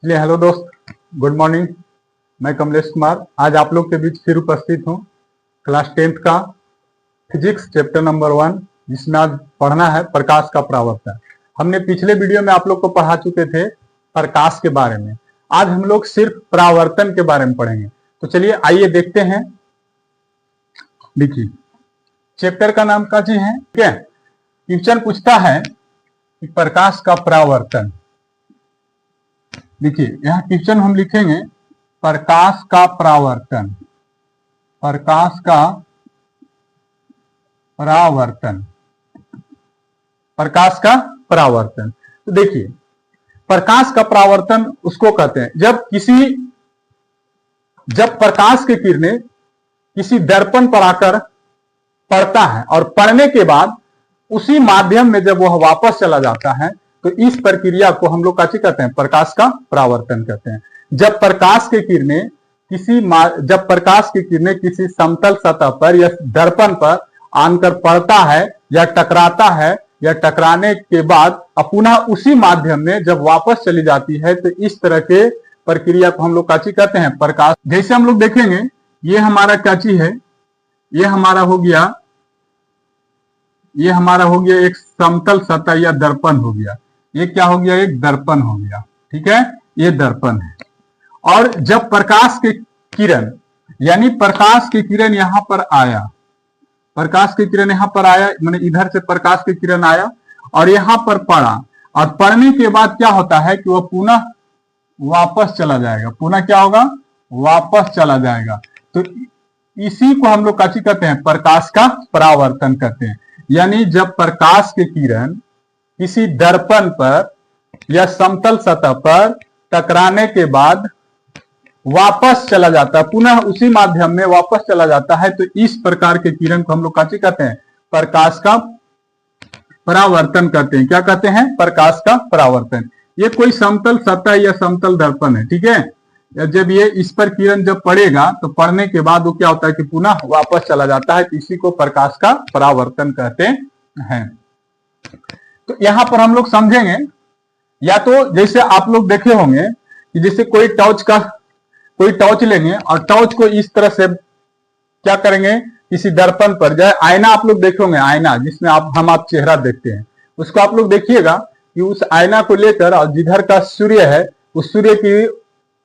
चलिए, हेलो दोस्त, good morning. मैं कमलेश कुमार आज आप लोग के बीच फिर उपस्थित हूँ। क्लास 10th का फिजिक्स चैप्टर नंबर 1, जिसमें आज पढ़ना है प्रकाश का परावर्तन। हमने पिछले वीडियो में आप लोग को पढ़ा चुके थे प्रकाश के बारे में। आज हम लोग सिर्फ परावर्तन के बारे में पढ़ेंगे। तो चलिए आइए देखते हैं। देखिए, चैप्टर का नाम क्या चीज है, ठीक है। क्वेश्चन पूछता है कि प्रकाश का परावर्तन। देखिए, यहाँ क्वेश्चन हम लिखेंगे प्रकाश का परावर्तन। प्रकाश का परावर्तन, प्रकाश का परावर्तन। तो देखिए, प्रकाश का परावर्तन उसको कहते हैं जब प्रकाश की किरणें किसी दर्पण पर आकर पड़ता है और पड़ने के बाद उसी माध्यम में जब वह वापस चला जाता है, तो इस प्रक्रिया को हम लोग क्या कहते हैं, प्रकाश का परावर्तन कहते हैं। जब प्रकाश की किरणें किसी समतल सतह पर या दर्पण पर आकर पड़ता है या टकराता है, या टकराने के बाद पुनः उसी माध्यम में जब वापस चली जाती है, तो इस तरह के प्रक्रिया को हम लोग क्या कहते हैं, प्रकाश। जैसे हम लोग देखेंगे, ये हमारा क्या चीज है, ये हमारा हो गया एक समतल सतह या दर्पण हो गया। ये क्या हो गया, एक दर्पण हो गया, ठीक है। ये दर्पण है। और जब प्रकाश की किरण यहां पर आया, प्रकाश की किरण यहां पर आया, माने इधर से प्रकाश की किरण आया और यहां पर पड़ा, और पड़ने के बाद क्या होता है कि वह पुनः वापस चला जाएगा। पुनः क्या होगा, वापस चला जाएगा। तो इसी को हम लोग क्या कहते हैं, प्रकाश का परावर्तन कहते हैं। यानी जब प्रकाश की किरण किसी दर्पण पर या समतल सतह पर टकराने के बाद वापस चला जाता है, पुनः उसी माध्यम में वापस चला जाता है, तो इस प्रकार के किरण को हम लोग क्या कहते हैं, प्रकाश का परावर्तन कहते हैं। क्या कहते हैं, प्रकाश का परावर्तन। ये कोई समतल सतह या समतल दर्पण है, ठीक है। जब ये इस पर किरण जब पड़ेगा, तो पड़ने के बाद वो क्या होता है कि पुनः वापस चला जाता है, तो इसी को प्रकाश का परावर्तन कहते हैं। तो यहां पर हम लोग समझेंगे, या तो जैसे आप लोग देखे होंगे कि जैसे कोई टॉर्च लेंगे और टॉर्च को इस तरह से क्या करेंगे, किसी दर्पण पर, जैसे आईना आप लोग देखे होंगे, आईना जिसमें आप चेहरा देखते हैं, उसको आप लोग देखिएगा कि उस आईना को लेकर और जिधर का सूर्य है, उस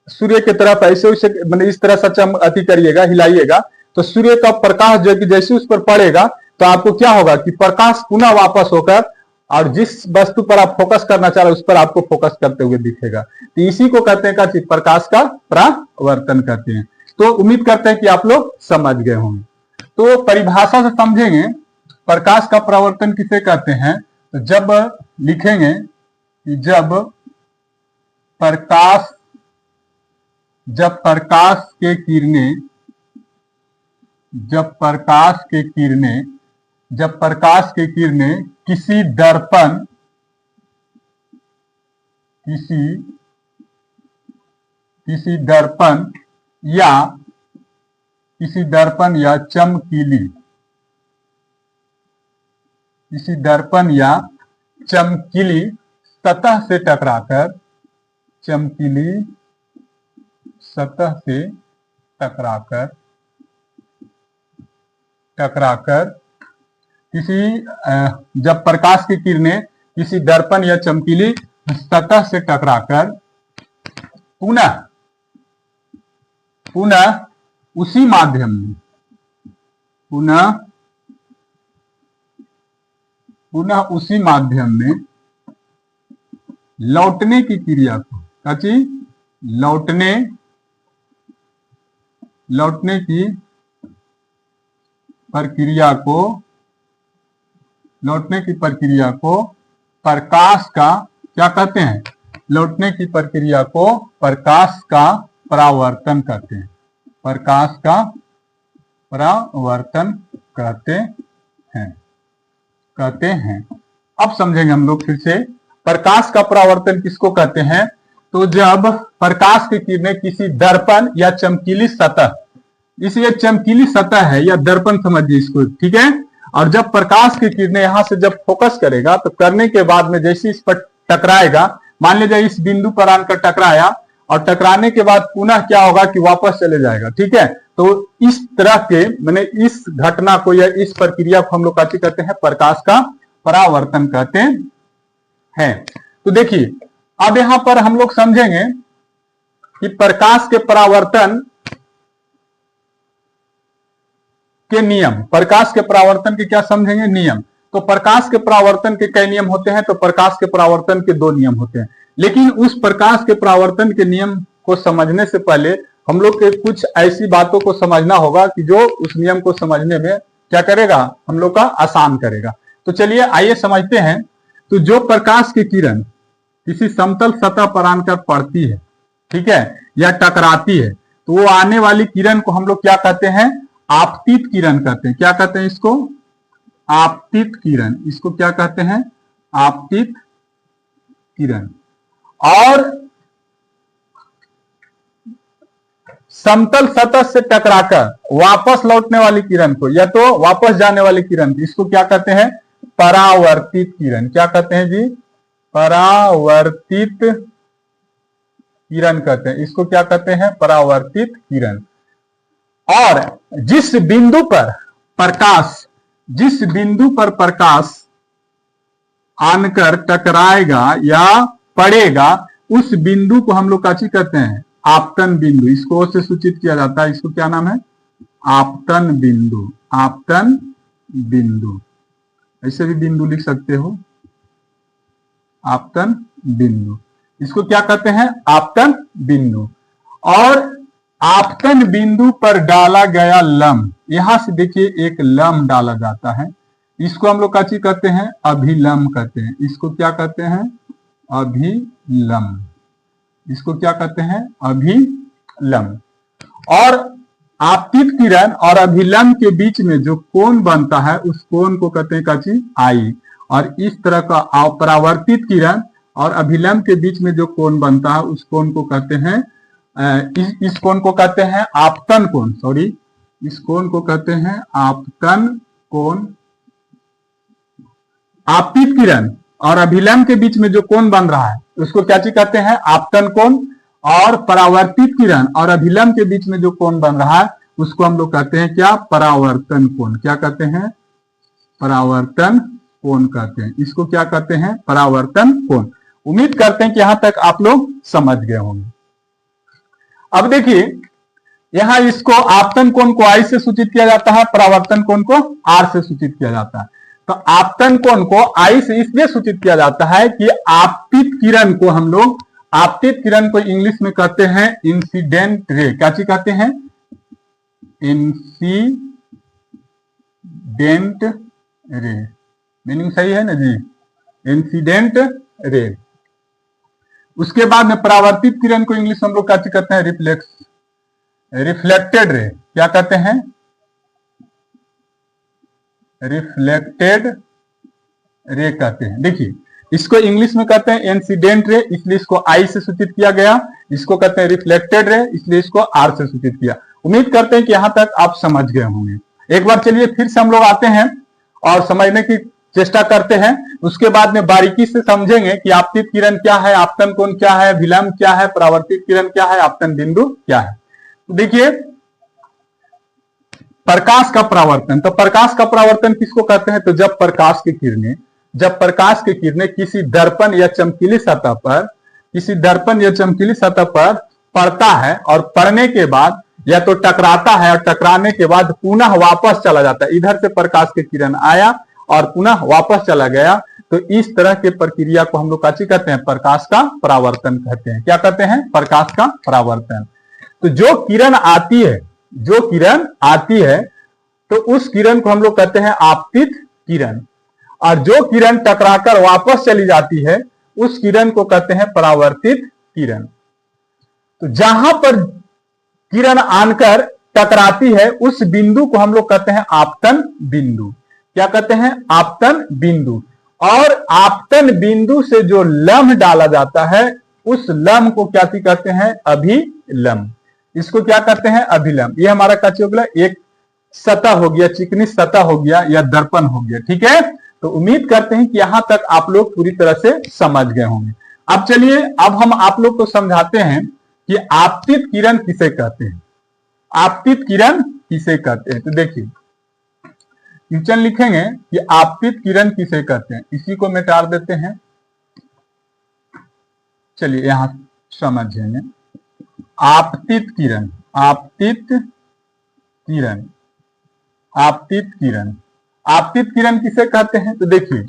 सूर्य की तरफ ऐसे मतलब इस तरह से अति करिएगा, हिलाइएगा, तो सूर्य का प्रकाश जो कि जैसे उस पर पड़ेगा, तो आपको क्या होगा कि प्रकाश पुनः वापस होकर और जिस वस्तु पर आप फोकस करना चाह रहे हैं उस पर आपको फोकस करते हुए दिखेगा। तो इसी को कहते हैं कि प्रकाश का परावर्तन कहते हैं। तो उम्मीद करते हैं कि आप लोग समझ गए होंगे। तो परिभाषा से समझेंगे प्रकाश का परावर्तन किसे कहते हैं। तो जब लिखेंगे कि जब प्रकाश के किरणें किसी दर्पण या चमकीली सतह से टकराकर जब प्रकाश की किरणें किसी दर्पण या चमकीली सतह से टकराकर पुनः उसी माध्यम में लौटने की क्रिया को लौटने की प्रक्रिया को प्रकाश का क्या कहते हैं, लौटने की प्रक्रिया को प्रकाश का परावर्तन कहते हैं। प्रकाश का परावर्तन कहते हैं। अब समझेंगे हम लोग फिर से प्रकाश का परावर्तन किसको कहते हैं। तो जब प्रकाश की किरणें किसी दर्पण या चमकीली सतह, इसलिए चमकीली सतह है या दर्पण समझिए इसको, ठीक है। और जब प्रकाश की किरणें यहां से जब फोकस करेगा, तो करने के बाद में जैसे इस पर टकराएगा, मान लीजिए इस बिंदु पर आकर टकराया, और टकराने के बाद पुनः क्या होगा कि वापस चले जाएगा। ठीक है, तो इस तरह के मैंने इस घटना को या इस प्रक्रिया को हम लोग क्या कहते हैं, प्रकाश का परावर्तन कहते हैं। तो देखिए अब यहां पर हम लोग समझेंगे कि प्रकाश के परावर्तन के नियम, प्रकाश के परावर्तन के क्या समझेंगे, नियम। तो प्रकाश के परावर्तन के कई नियम होते हैं, तो प्रकाश के परावर्तन के 2 नियम होते हैं। लेकिन उस प्रकाश के परावर्तन के नियम को समझने से पहले हम लोग के कुछ ऐसी बातों को समझना होगा कि जो उस नियम को समझने में क्या करेगा, हम लोग का आसान करेगा। तो चलिए आइए समझते हैं। तो जो प्रकाश की किरण किसी समतल सतह पर आकर पड़ती है, ठीक है, या टकराती है, तो वो आने वाली किरण को हम लोग क्या कहते हैं, आपतित किरण कहते हैं। क्या कहते हैं इसको, आपतित किरण। इसको क्या कहते हैं, आपतित किरण। और समतल सतह से टकराकर वापस लौटने वाली किरण को, या तो वापस जाने वाली किरण को, इसको क्या कहते हैं, परावर्तित किरण। क्या कहते हैं जी, परावर्तित किरण कहते हैं। इसको क्या कहते हैं, परावर्तित किरण। और जिस बिंदु पर प्रकाश आनकर टकराएगा या पड़ेगा, उस बिंदु को हम लोग क्या कहते हैं, आपतन बिंदु। इसको ओ से सूचित किया जाता है। इसको क्या नाम है, आपतन बिंदु। आपतन बिंदु, ऐसे भी बिंदु लिख सकते हो, आपतन बिंदु। इसको क्या कहते हैं, आपतन बिंदु। और आपतन बिंदु पर डाला गया लम्ब, यहां से देखिए एक लम्ब डाला जाता है, इसको हम लोग क्या कहते हैं, अभिलम्ब कहते हैं। इसको क्या कहते हैं, अभिलम्ब। इसको क्या कहते हैं, अभिलम्ब। और आपतित किरण और अभिलम्ब के बीच में जो कोण बनता है, उस कोण को कहते हैं काची, आई। और इस तरह का परावर्तित किरण और अभिलम्ब के बीच में जो कोण बनता है, उस कोण को कहते हैं, इस कोण को कहते हैं आपतन कोण। सॉरी, इस कोण को कहते हैं आपतन कोण। आपतित किरण और अभिलम्ब के बीच में जो कोण बन रहा है, उसको क्या चीज कहते हैं, आपतन कोण। और परावर्तित किरण और अभिलम्ब के बीच में जो कोण बन रहा है, उसको हम लोग कहते हैं क्या, परावर्तन कोण। क्या कहते हैं, परावर्तन कोण कहते हैं। इसको क्या कहते हैं, परावर्तन कोण। उम्मीद करते हैं कि यहां तक आप लोग समझ गए होंगे। अब देखिए यहां इसको आपतन कोण को आई से सूचित किया जाता है, परावर्तन कोण को आर से सूचित किया जाता है। तो आपतन कोण को आई से इसलिए सूचित किया जाता है कि आपतित किरण को हम लोग, आपतित किरण को इंग्लिश में कहते हैं इंसिडेंट रे। क्या चीज कहते हैं, इंसिडेंट रे। मीनिंग सही है ना जी, इंसिडेंट रे। उसके बाद में परावर्तित किरण को इंग्लिश में हम लोग क्या कहते हैं, रिफ्लेक्टेड रे। क्या कहते हैं, रिफ्लेक्टेड रे कहते हैं। देखिए इसको इंग्लिश में कहते हैं इंसिडेंट रे, इसलिए इसको आई से सूचित किया गया। इसको कहते हैं रिफ्लेक्टेड रे, इसलिए इसको आर से सूचित किया। उम्मीद करते हैं कि यहां तक आप समझ गए होंगे। एक बार चलिए फिर से हम लोग आते हैं और समझने की चेष्टा करते हैं। उसके बाद में बारीकी से समझेंगे कि आपतित किरण क्या है, आपतन कोण क्या है, विलंब क्या है, परावर्तित किरण क्या है, आपतन बिंदु क्या है। तो देखिए प्रकाश का परावर्तन, तो प्रकाश का परावर्तन किसको कहते हैं, तो जब प्रकाश की किरणें किसी दर्पण या चमकीली सतह पर पड़ता है और पड़ने के बाद या तो टकराता है और टकराने के बाद पुनः वापस चला जाता है। इधर से प्रकाश की किरण आया और पुनः वापस चला गया, तो इस तरह के प्रक्रिया को हम लोग क्या कहते हैं, प्रकाश का परावर्तन कहते हैं। क्या कहते हैं, प्रकाश का परावर्तन। तो जो किरण आती है तो उस किरण को हम लोग कहते हैं आपतित किरण, और जो किरण टकराकर वापस चली जाती है उस किरण को कहते हैं परावर्तित किरण। तो जहां पर किरण आनकर टकराती है उस बिंदु को हम लोग कहते हैं आपतन बिंदु। क्या कहते हैं, आपतन बिंदु। और आपतन बिंदु से जो लम्ब डाला जाता है उस लम्ब को क्या कहते हैं, अभिलम्ब। इसको क्या कहते हैं, अभिलम्ब। ये हमारा क्या हो गया, एक सतह हो गया, चिकनी सतह हो गया या दर्पण हो गया। ठीक है, तो उम्मीद करते हैं कि यहां तक आप लोग पूरी तरह से समझ गए होंगे। अब चलिए अब हम आप लोग को समझाते हैं कि आपतित किरण किसे कहते हैं, आपतित किरण किसे कहते हैं। तो देखिए क्वेश्चन लिखेंगे कि आपतित किरण किसे कहते हैं, इसी को मिटा देते हैं। चलिए यहां समझेंगे। आपतित किरण, आपतित किरण, आपतित किरण, आपतित किरण किसे कहते हैं। तो देखिए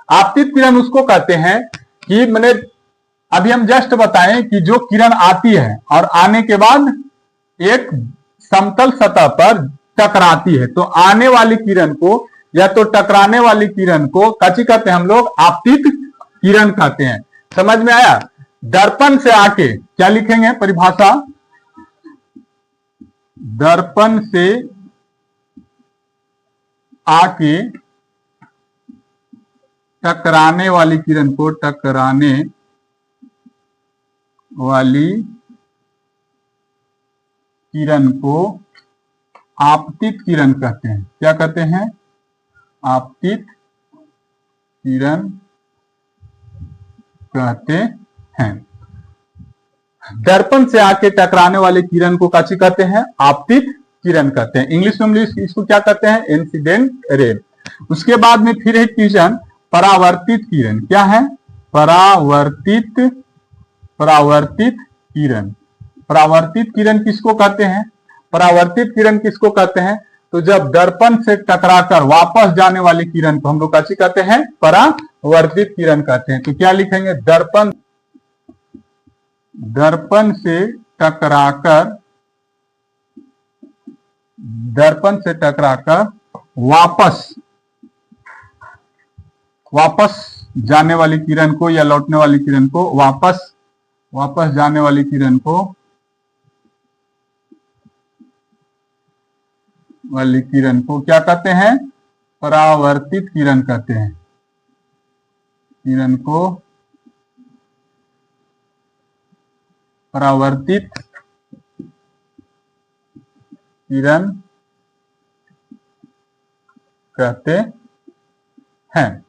आपतित किरण उसको कहते हैं कि मैंने अभी हम जस्ट बताएं कि जो किरण आती है और आने के बाद एक समतल सतह पर टकराती है, तो आने वाली किरण को या तो टकराने वाली किरण को कची कहते हैं हम लोग, आपतित किरण कहते हैं। समझ में आया। दर्पण से आके क्या लिखेंगे परिभाषा, दर्पण से आके टकराने वाली किरण को, टकराने वाली किरण को आपतित किरण कहते हैं। क्या कहते हैं, आपतित किरण कहते हैं। दर्पण से आके टकराने वाले किरण को काची कहते हैं, आपतित किरण कहते हैं। इंग्लिश में इसको क्या कहते हैं, इंसिडेंट रे। उसके बाद में फिर एक क्वेश्चन, परावर्तित किरण क्या है, परावर्तित, परावर्तित किरण, परावर्तित किरण किसको कहते हैं, परावर्तित किरण किसको कहते हैं। तो जब दर्पण से टकराकर वापस जाने वाली किरण को हम लोग काची कहते हैं, परावर्तित किरण कहते हैं। तो क्या लिखेंगे, दर्पण, दर्पण से टकराकर, दर्पण से टकराकर वापस, वापस जाने वाली किरण को या लौटने वाली किरण को, वापस, वापस जाने वाली किरण को, वाली किरण को क्या कहते हैं, परावर्तित किरण कहते हैं। किरण को परावर्तित किरण कहते हैं।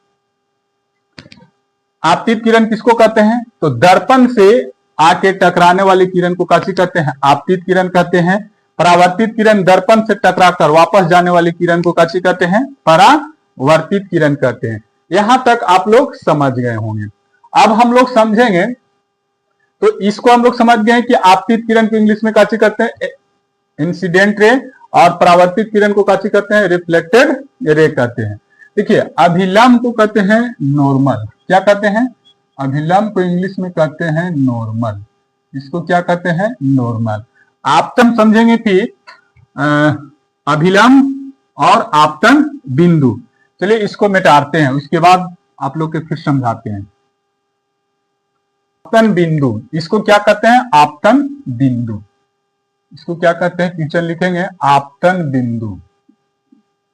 आपतित किरण किसको कहते हैं, तो दर्पण से आके टकराने वाली किरण को काची कहते हैं, आपतित किरण कहते हैं। परावर्तित किरण दर्पण से टकराकर वापस जाने वाली किरण को काची कहते हैं, परावर्तित किरण कहते हैं। यहां तक आप लोग समझ गए होंगे। अब हम लोग समझेंगे, तो इसको हम लोग समझ गए कि आपतित किरण को इंग्लिश में काची कहते हैं, इंसिडेंट रे, और परावर्तित किरण को काची कहते हैं, रिफ्लेक्टेड रे कहते हैं। देखिए अभिलंब को कहते हैं नॉर्मल, क्या कहते हैं, अभिलंब को इंग्लिश में कहते हैं नॉर्मल, इसको क्या कहते हैं, नॉर्मल। आपतन समझेंगे कि अभिलंब और आपतन बिंदु। चलिए इसको मिटाते हैं, उसके बाद आप लोग के फिर समझाते हैं। आपतन बिंदु, इसको क्या कहते हैं, आपतन बिंदु, इसको क्या कहते हैं, क्वेश्चन लिखेंगे आपतन बिंदु,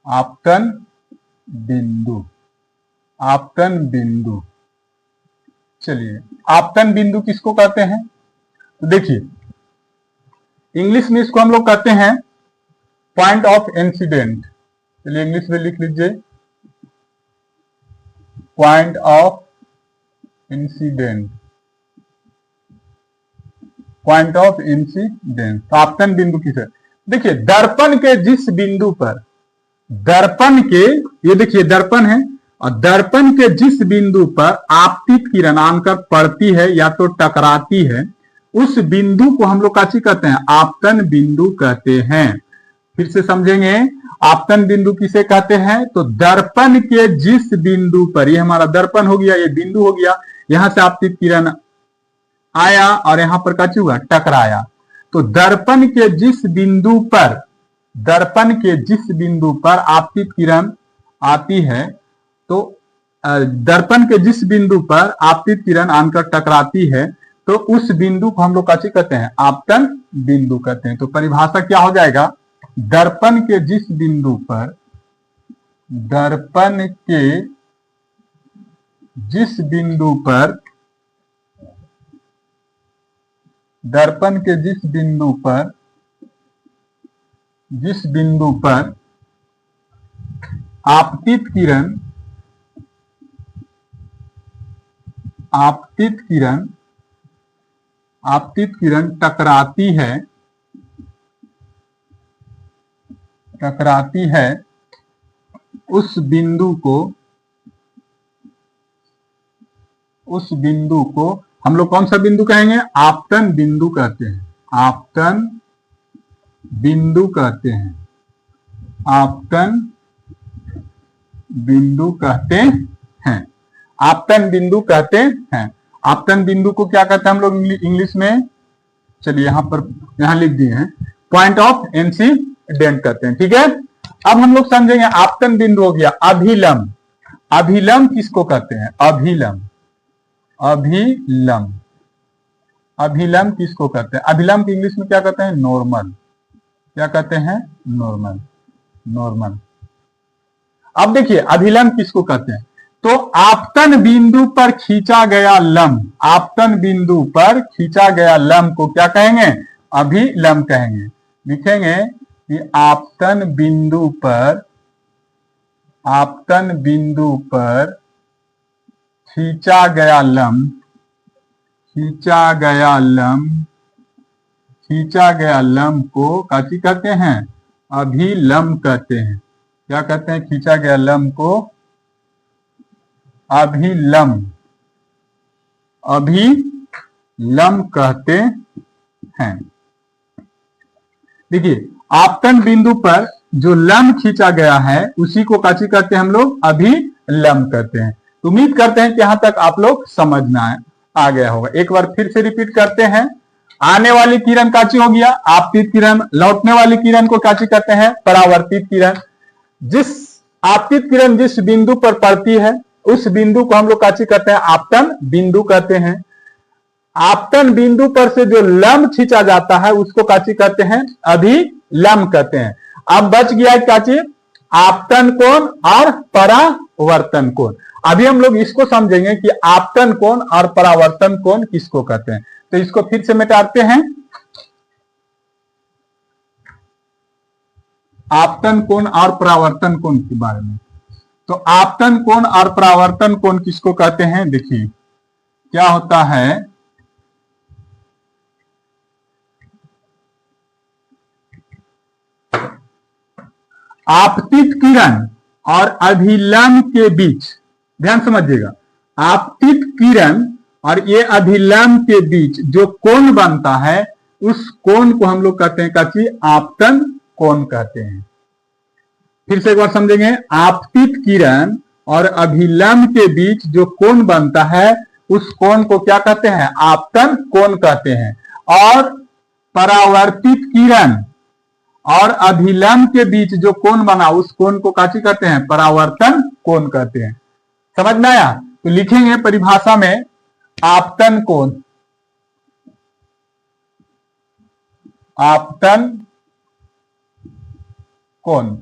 आपतन बिंदु, आपतन बिंदु। चलिए आपतन बिंदु किसको कहते हैं, तो देखिए इंग्लिश में इसको हम लोग कहते हैं पॉइंट ऑफ इंसिडेंट। चलिए इंग्लिश में लिख लीजिए point of incident, point of incident. आपतन बिंदु किसे, देखिए दर्पण के जिस बिंदु पर, दर्पण के, ये देखिए दर्पण है, और दर्पण के जिस बिंदु पर आपतित किरण आकर पड़ती है या तो टकराती है, उस बिंदु को हम लोग काची कहते हैं, आपतन बिंदु कहते हैं। फिर से समझेंगे, आपतन बिंदु किसे कहते हैं, तो दर्पण के जिस बिंदु पर, ये हमारा दर्पण हो गया, ये बिंदु हो गया, यहां से आपतित किरण आया और यहां पर काची हुआ, टकराया। तो दर्पण के जिस बिंदु पर, दर्पण के जिस बिंदु पर आपतित किरण आती है, तो दर्पण के जिस बिंदु पर आपतित किरण आकर टकराती है, तो उस बिंदु को हम लोग काची कहते हैं, आपतन बिंदु कहते हैं। तो परिभाषा क्या हो जाएगा, दर्पण के जिस बिंदु पर, दर्पण के जिस बिंदु पर, दर्पण के जिस बिंदु पर, जिस बिंदु पर आपतित किरण, आपतित किरण आपतित किरण टकराती है उस बिंदु को हम लोग कौन सा बिंदु कहेंगे? आपतन बिंदु कहते हैं। आपतन बिंदु कहते हैं। आपतन बिंदु कहते हैं। आपतन बिंदु कहते हैं। आपतन बिंदु को क्या कहते हैं हम लोग इंग्लिश में? चलिए यहां लिख दिए हैं, पॉइंट ऑफ इंसिडेंट कहते हैं। ठीक है, अब हम लोग समझेंगे आपतन बिंदु हो गया। अभिलंब, अभिलंब किसको कहते हैं? अभिलंब, अभिलंब, अभिलंब किसको कहते हैं? अभिलंब इंग्लिश में क्या कहते हैं? नॉर्मल। क्या कहते हैं? Normal, normal. अब देखिए अभिलंब किसको कहते हैं? तो आपतन बिंदु पर खींचा गया लंब, आपतन बिंदु पर खींचा गया लंब को क्या कहेंगे? अभिलंब कहेंगे। लिखेंगे कि आपतन बिंदु पर खींचा गया लंब, खींचा गया लंब को काची कहते हैं? अभिलंब कहते हैं। क्या कहते हैं? खींचा गया लंब को अभिलंब, अभिलंब कहते हैं। देखिए आपतन बिंदु पर जो लंब खींचा गया है उसी को काची कहते हैं हम लोग? अभिलंब कहते हैं। उम्मीद करते हैं कि यहां तक आप लोग समझना आ गया होगा। एक बार फिर से रिपीट करते हैं। आने वाली किरण काची हो गया? आपतित किरण। लौटने वाली किरण को काची कहते हैं? परावर्तित किरण। जिस आपतित किरण जिस बिंदु पर पड़ती है उस बिंदु को हम लोग काची कहते हैं? आपतन बिंदु कहते हैं। आपतन बिंदु पर से जो लंब खींचा जाता है उसको काची कहते हैं? अभिलंब कहते हैं। अब बच गया काची? आपतन कोण और परावर्तन कोण। अभी हम लोग इसको समझेंगे कि आपतन कोण और परावर्तन कोण किसको कहते हैं। तो इसको फिर से मिटाते हैं। आपतन कोण और परावर्तन कोण के बारे में। तो आपतन कोण और परावर्तन कोण किसको कहते हैं? देखिए क्या होता है, आपतित किरण और अभिलंब के बीच, ध्यान समझिएगा, आपतित किरण और ये अभिलंब के बीच जो कोण बनता है उस कोण को हम लोग कहते हैं काची? आपतन कोण कहते हैं। फिर से एक बार समझेंगे। आपतित किरण और अभिलंब के बीच जो कोण बनता है उस कोण को क्या कहते हैं? आपतन कोण कहते हैं। और परावर्तित किरण और अभिलंब के बीच जो कोण बना उस कोण को काची कहते हैं? परावर्तन कोण कहते हैं। समझ में आया? तो लिखेंगे परिभाषा में आपतन कोण, आपतन कोण,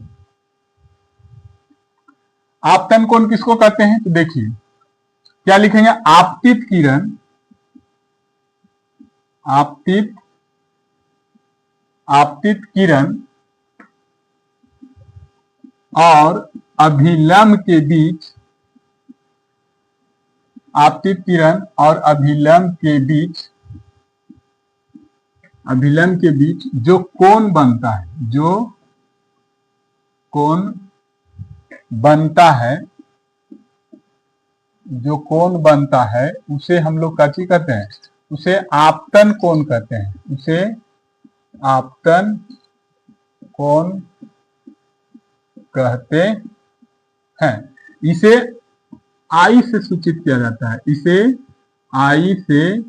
आपतन कोण किसको कहते हैं? तो देखिए क्या लिखेंगे? आपतित किरण, आपतित किरण और अभिलंब के बीच, आपतित किरण और अभिलंब के बीच जो कोण बनता है, जो कोण बनता है, जो कोण बनता है उसे हम लोग काची कहते हैं? उसे आपतन कोण कहते हैं। उसे आपतन कोण कहते हैं। इसे आई से सूचित किया जाता है। इसे आई से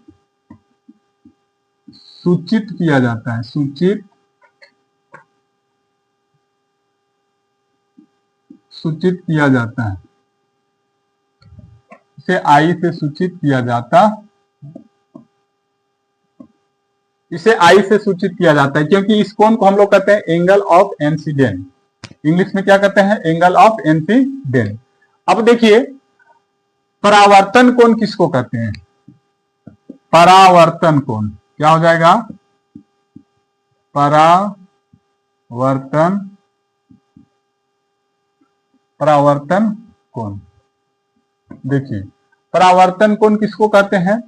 सूचित किया जाता है। सूचित किया जाता है। इसे आई से सूचित किया जाता, इसे आई से सूचित किया जाता है क्योंकि इस कोण को हम लोग कहते हैं एंगल ऑफ इंसिडेंट। इंग्लिश में क्या कहते हैं? Angle of incident. अब देखिए परावर्तन कोण किसको कहते हैं? परावर्तन कोण क्या हो जाएगा? परावर्तन कोण। देखिए परावर्तन कोण किसको कहते हैं?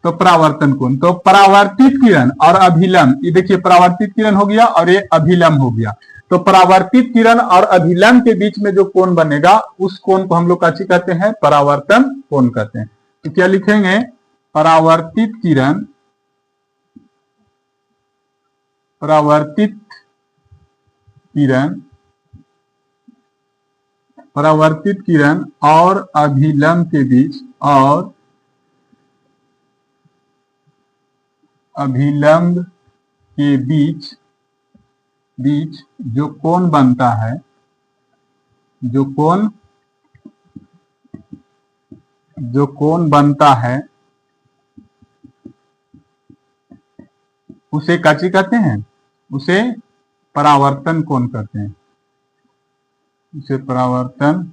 तो परावर्तन कोण। तो परावर्तित किरण और अभिलंब, ये देखिए परावर्तित किरण हो गया और ये अभिलंब हो गया। तो परावर्तित किरण और अभिलंब के बीच में जो कोण बनेगा उस कोण को हम लोग काची कहते हैं, परावर्तन कोण कहते हैं। तो क्या लिखेंगे, परावर्तित किरण, परावर्तित किरण, परावर्तित किरण और अभिलंब के बीच, और अभिलंब के बीच जो कोण बनता है, जो कोण बनता है उसे काची कहते हैं, उसे परावर्तन कोण कहते हैं, उसे परावर्तन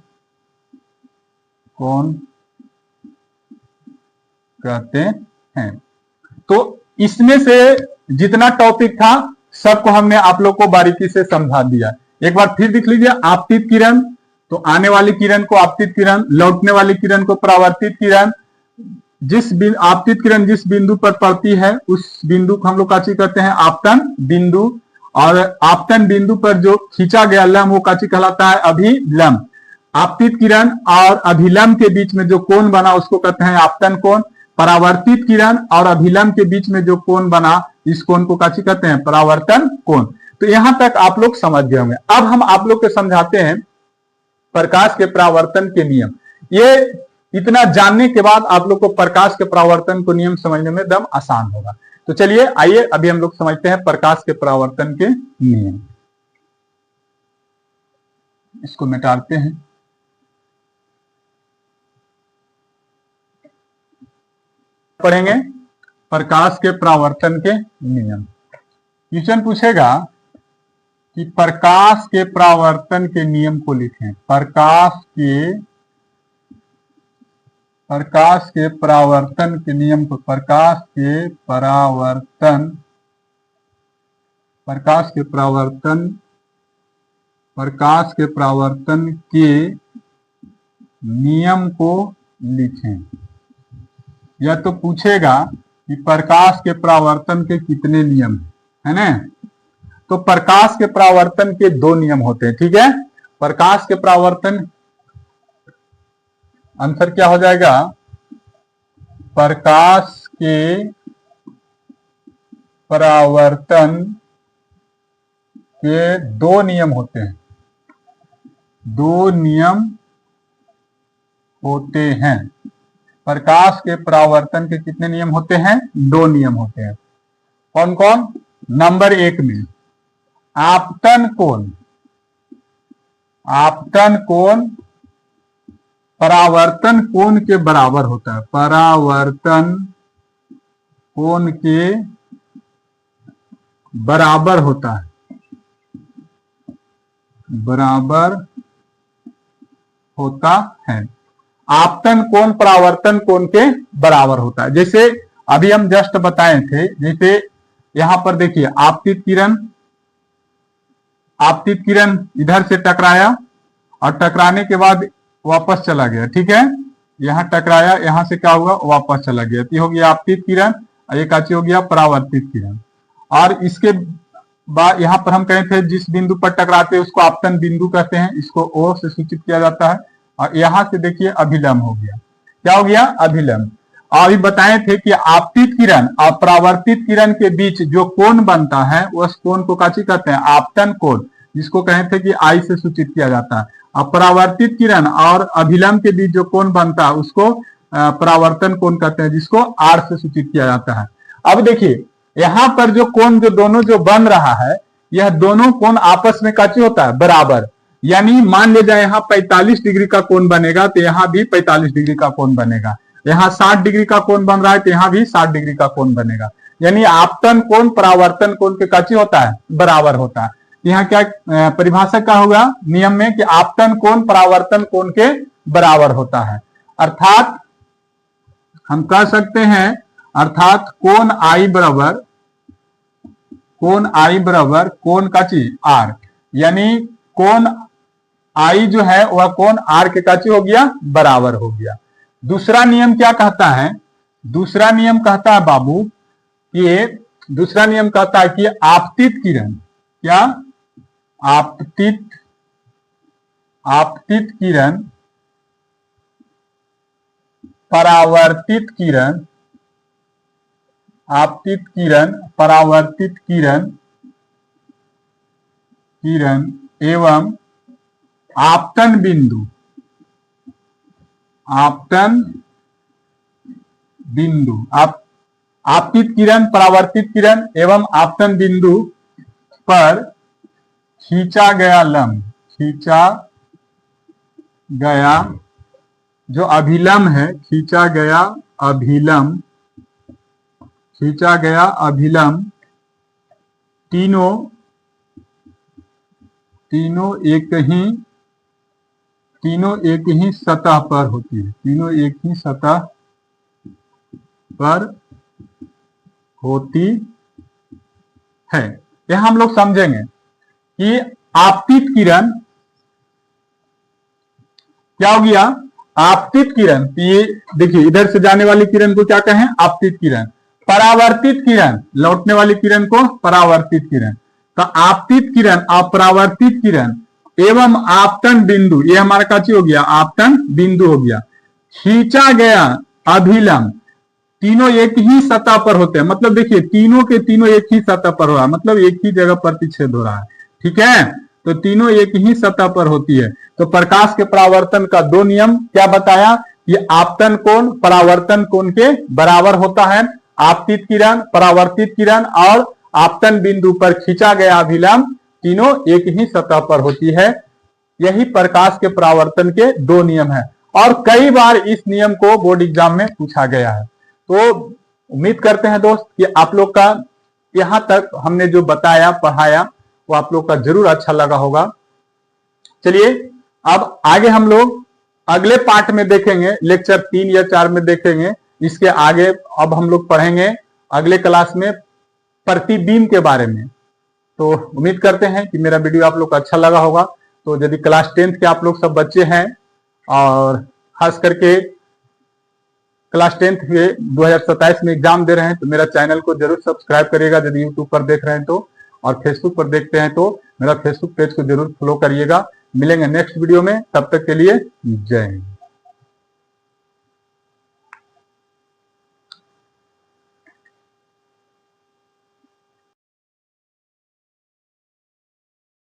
कोण कहते हैं। तो इसमें से जितना टॉपिक था सबको हमने आप लोग को बारीकी से समझा दिया। एक बार फिर देख लीजिए, आपतित किरण, तो आने वाली किरण को आपतित किरण, लौटने वाली किरण को परावर्तित किरण। आपतित किरण जिस बिंदु पर पड़ती है उस बिंदु को हम लोग काची कहते हैं, आपतन बिंदु, और आपतन बिंदु पर जो खींचा गया लंब वो काची कहलाता है, अभिलंब। आपतित किरण और अभिलंब के बीच में जो कोण बना उसको कहते हैं आपतन कोण। परावर्तित किरण और अभिलंब के बीच में जो कोण बना इस कोण को काची कहते हैं, परावर्तन कोण। तो यहां तक आप लोग समझ गए होंगे। अब हम आप लोग को समझाते हैं प्रकाश के परावर्तन के नियम। ये इतना जानने के बाद आप लोग को प्रकाश के परावर्तन को नियम समझने में एकदम आसान होगा। तो चलिए आइए अभी हम लोग समझते हैं प्रकाश के परावर्तन के नियम। इसको मिटाते हैं। पढ़ेंगे प्रकाश के परावर्तन के नियम। क्वेश्चन पूछेगा कि प्रकाश के परावर्तन के नियम को लिखें। प्रकाश के परावर्तन के नियम को, प्रकाश के परावर्तन के नियम को लिखें। या तो पूछेगा कि प्रकाश के परावर्तन के कितने नियम है ना। तो प्रकाश के परावर्तन के 2 नियम होते हैं, ठीक है। प्रकाश के परावर्तन, आंसर क्या हो जाएगा, प्रकाश के परावर्तन के 2 नियम होते हैं। 2 नियम होते हैं। प्रकाश के परावर्तन के कितने नियम होते हैं, 2 नियम होते हैं। कौन कौन, नंबर 1 में आपतन कोण परावर्तन कोण के बराबर होता है। परावर्तन कोण के बराबर होता है, आपतन कोण परावर्तन कोण के बराबर होता है। जैसे अभी हम जस्ट बताए थे, जैसे यहां पर देखिए आपतित किरण इधर से टकराया और टकराने के बाद वापस चला गया, ठीक है। यहां टकराया, यहां से क्या हुआ, वापस चला गया, तो हो गया आपतित किरण, और ये काची हो गया परावर्तित किरण। और इसके बाद यहां पर हम कहे थे जिस बिंदु पर टकराते हैं उसको आपतन बिंदु कहते हैं, इसको ओ से सूचित किया जाता है। और यहां से देखिए अभिलंब हो गया, क्या हो गया, अभिलंब। और अभी बताए थे कि आपतित किरण और परावर्तित किरण के बीच जो कोण बनता है उस कोण को काची कहते हैं, आपतन कोण, जिसको कहे थे कि आई से सूचित किया जाता है। और परावर्तित किरण और अभिलंब के बीच जो कोण बनता है उसको परावर्तन कोण कहते हैं, जिसको आर से सूचित किया जाता है। अब देखिए यहां पर जो कोण जो दोनों जो बन रहा है, यह दोनों कोण आपस में काची होता है, बराबर। यानी मान ले जाए यहां 45 डिग्री का कोण बनेगा तो यहां भी 45 डिग्री का कोण बनेगा। यहां 60 डिग्री का कोण बन रहा है तो यहां भी 60 डिग्री का कोण बनेगा। यानी आपतन कोण परावर्तन कोण के काची होता है, बराबर होता है। यहाँ क्या परिभाषा का होगा नियम में कि आपतन कोण परावर्तन कोण के बराबर होता है। अर्थात हम कह सकते हैं, अर्थात कोण आई बराबर कोण काची आर, यानी कोण आई जो है वह कोण आर के काची हो गया, बराबर हो गया। दूसरा नियम क्या कहता है, दूसरा नियम कहता है बाबू कि दूसरा नियम कहता है कि आपतित किरण, क्या आपतित किरण परावर्तित किरण, आपतित किरण परावर्तित किरण एवं आपतन बिंदु, आपतित किरण परावर्तित किरण एवं आपतन बिंदु पर खींचा गया जो अभिलंब है, खींचा गया अभिलंब तीनों एक ही सतह पर होती है, तीनों एक ही सतह पर होती है। यह हम लोग समझेंगे कि आपतित किरण क्या हो गया, आपतित किरण, ये देखिए इधर से जाने वाली किरण को क्या कहें, आपतित किरण। परावर्तित किरण, लौटने वाली किरण को परावर्तित किरण। तो आपतित किरण और परावर्तित किरण एवं आपतन बिंदु, ये हमारा काची हो गया, आपतन बिंदु हो गया। खींचा गया अभिलंब, तीनों एक ही सतह पर होते हैं, मतलब देखिए तीनों के तीनों एक ही सतह पर हो रहा है, मतलब एक ही जगह प्रतिच्छेद हो रहा है, ठीक है। तो तीनों एक ही सतह पर होती है। तो प्रकाश के परावर्तन का दो नियम क्या बताया, कि आपतन कोण परावर्तन कोण के बराबर होता है। आपतित किरण, परावर्तित किरण और आपतन बिंदु पर खींचा गया अभिलंब तीनों एक ही सतह पर होती है। यही प्रकाश के परावर्तन के दो नियम है और कई बार इस नियम को बोर्ड एग्जाम में पूछा गया है। तो उम्मीद करते हैं दोस्त कि आप लोग का यहां तक हमने जो बताया पढ़ाया वो आप लोग का जरूर अच्छा लगा होगा। चलिए अब आगे हम लोग अगले पार्ट में देखेंगे, लेक्चर 3 या 4 में देखेंगे। इसके आगे अब हम लोग पढ़ेंगे अगले क्लास में प्रतिबिंब के बारे में। तो उम्मीद करते हैं कि मेरा वीडियो आप लोग को अच्छा लगा होगा। तो यदि क्लास 10th के आप लोग सब बच्चे हैं और खास करके क्लास 10th के 2027 में एग्जाम दे रहे हैं, तो मेरा चैनल को जरूर सब्सक्राइब करिएगा यदि यूट्यूब पर देख रहे हैं तो, और फेसबुक पर देखते हैं तो मेरा फेसबुक पेज को जरूर फॉलो करिएगा। मिलेंगे नेक्स्ट वीडियो में, तब तक के लिए जय हिंद।